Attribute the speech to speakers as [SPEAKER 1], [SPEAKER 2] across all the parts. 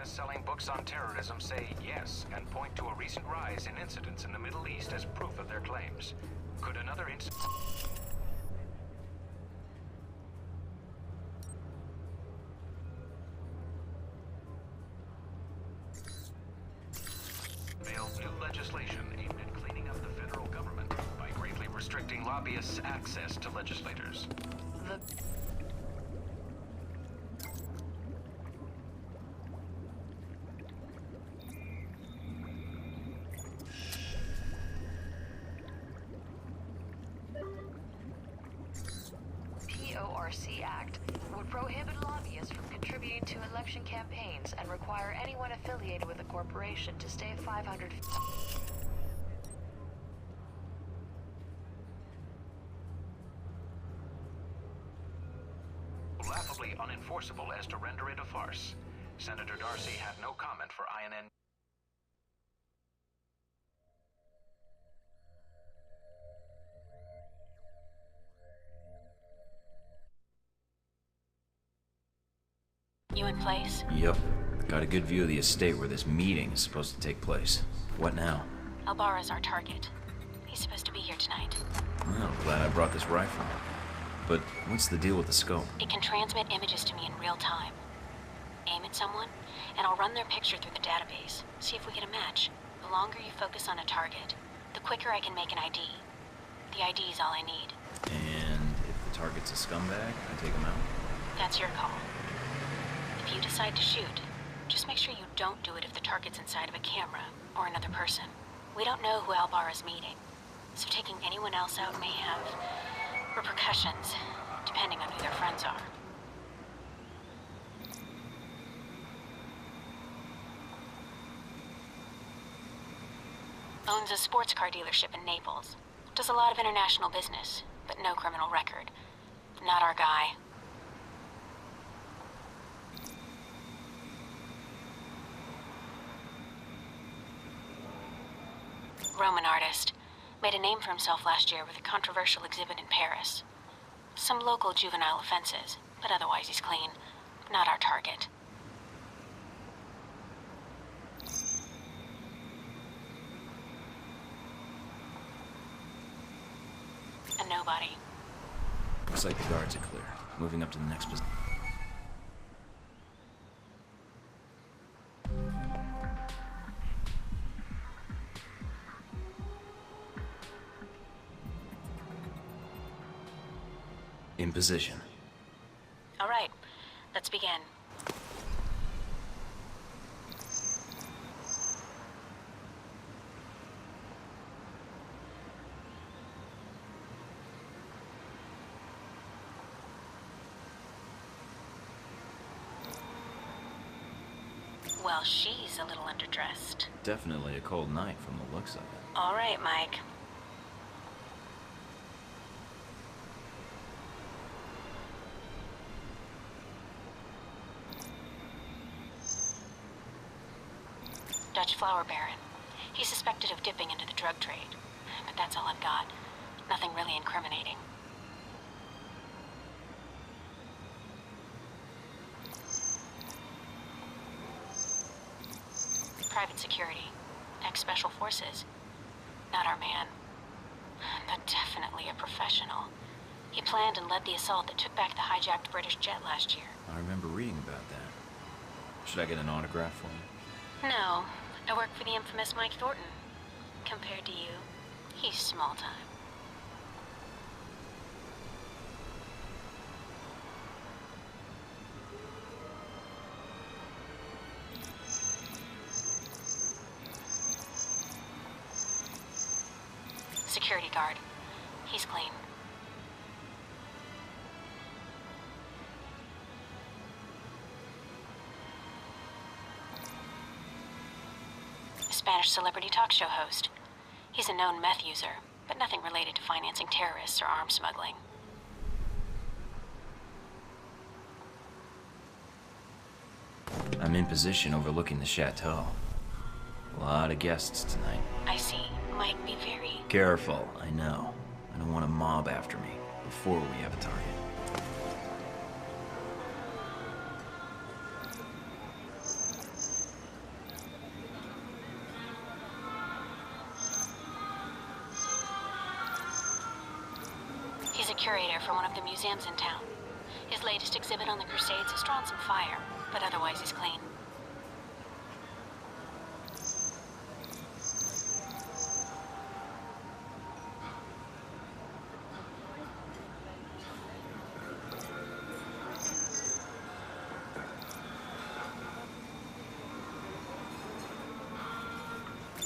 [SPEAKER 1] best-selling books on terrorism say yes and point to a recent rise in incidents in the Middle East as proof of their claims. Could another incident... new legislation aimed at cleaning up the federal government by greatly restricting lobbyists' access to legislators.
[SPEAKER 2] PORC Act would prohibit lobbyists from contributing to election campaigns and require anyone affiliated with a corporation to stay 500 feet.
[SPEAKER 1] Laughably unenforceable as to render it a farce. Senator Darcy had no comment for INN.
[SPEAKER 3] You in place?
[SPEAKER 4] Yep. Got a good view of the estate where this meeting is supposed to take place. What now?
[SPEAKER 3] Albara's our target. He's supposed to be here tonight.
[SPEAKER 4] Well, glad I brought this rifle. But what's the deal with the scope?
[SPEAKER 3] It can transmit images to me in real time. Aim at someone, and I'll run their picture through the database. See if we get a match. The longer you focus on a target, the quicker I can make an ID. The ID is all I need.
[SPEAKER 4] And if the target's a scumbag, I take him out?
[SPEAKER 3] That's your call. If you decide to shoot, just make sure you don't do it if the target's inside of a camera or another person. We don't know who Albara's meeting, so taking anyone else out may have repercussions, depending on who their friends are. Owns a sports car dealership in Naples. Does a lot of international business, but no criminal record. Not our guy. Roman artist. Made a name for himself last year with a controversial exhibit in Paris. Some local juvenile offenses, but otherwise he's clean. Not our target. A nobody.
[SPEAKER 4] Looks like the guards are clear. Moving up to the next position. In position.
[SPEAKER 3] All right, let's begin. Well, she's a little underdressed.
[SPEAKER 4] Definitely a cold night from the looks of it.
[SPEAKER 3] All right, Mike. Dutch flower baron. He's suspected of dipping into the drug trade. But that's all I've got. Nothing really incriminating. Private security. Ex-special forces. Not our man. But definitely a professional. He planned and led the assault that took back the hijacked British jet last year.
[SPEAKER 4] I remember reading about that. Should I get an autograph for you?
[SPEAKER 3] No. I work for the infamous Mike Thornton. Compared to you, he's small time. Security guard. He's clean. Spanish celebrity talk show host. He's a known meth user, but nothing related to financing terrorists or arms smuggling.
[SPEAKER 4] I'm in position overlooking the chateau. A lot of guests tonight.
[SPEAKER 3] I see. Might be very...
[SPEAKER 4] Careful, I know. I don't want a mob after me before we have a target.
[SPEAKER 3] He's a curator for one of the museums in town. His latest exhibit on the Crusades has drawn some fire, but otherwise he's clean.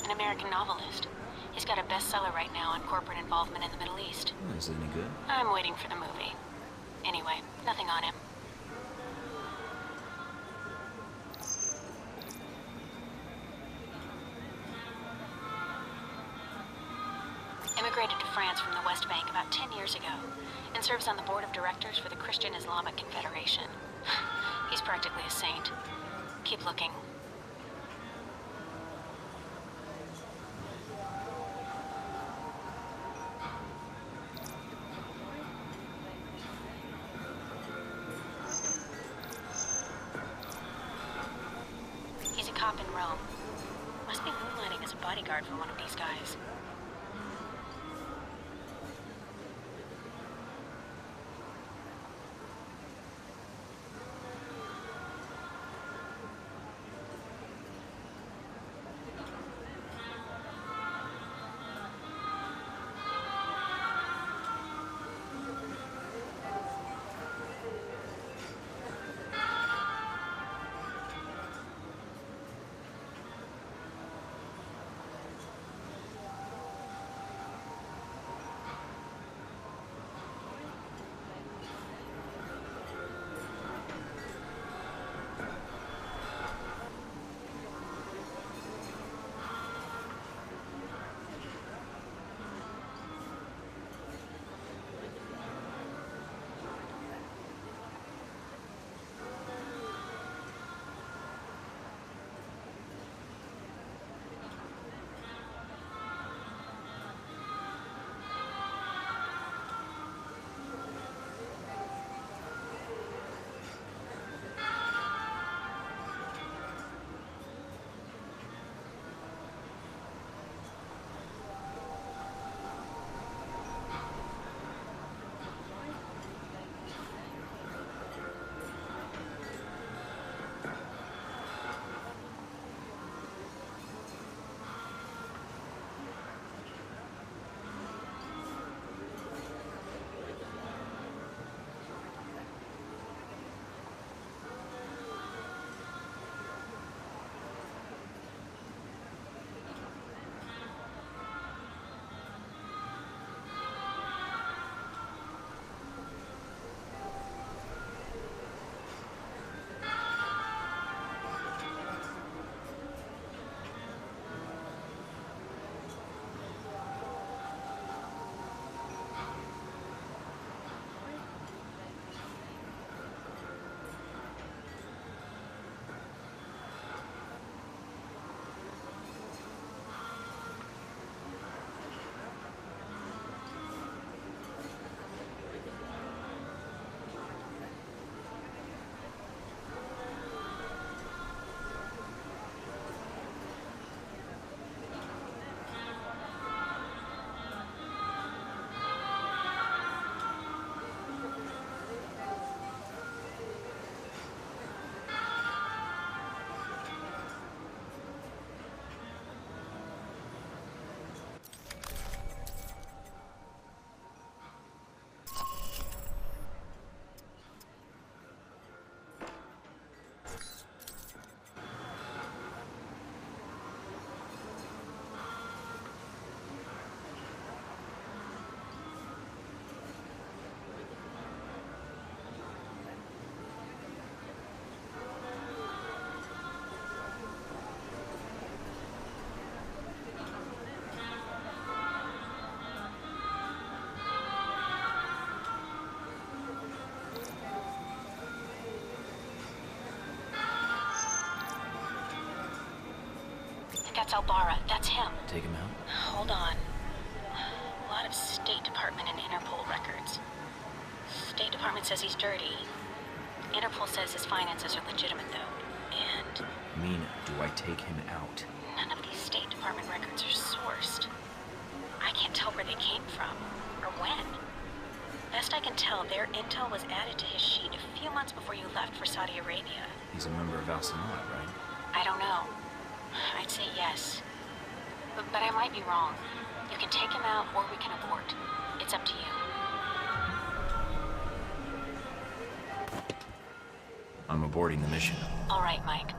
[SPEAKER 3] An American novelist. He's got a bestseller right now on corporate involvement in the Middle East.
[SPEAKER 4] Is it any good?
[SPEAKER 3] I'm waiting for the movie. Anyway, nothing on him. Immigrated to France from the West Bank about 10 years ago, and serves on the board of directors for the Christian Islamic Confederation. He's practically a saint. Keep looking. He's a cop in Rome. Must be moonlighting as a bodyguard for one of these guys. That's Albara. That's him.
[SPEAKER 4] Take him out?
[SPEAKER 3] Hold on. A lot of State Department and Interpol records. State Department says he's dirty. Interpol says his finances are legitimate, though. And
[SPEAKER 4] I mean, do I take him out?
[SPEAKER 3] none of these State Department records are sourced. I can't tell where they came from, or when. can tell, their intel was added to his sheet a few months before you left for Saudi Arabia.
[SPEAKER 4] He's a member of Al Samad, right?
[SPEAKER 3] I don't know. I'd say yes. But I might be wrong. You can take him out or we can abort. It's up to you.
[SPEAKER 4] I'm aborting the mission.
[SPEAKER 3] All right, Mike.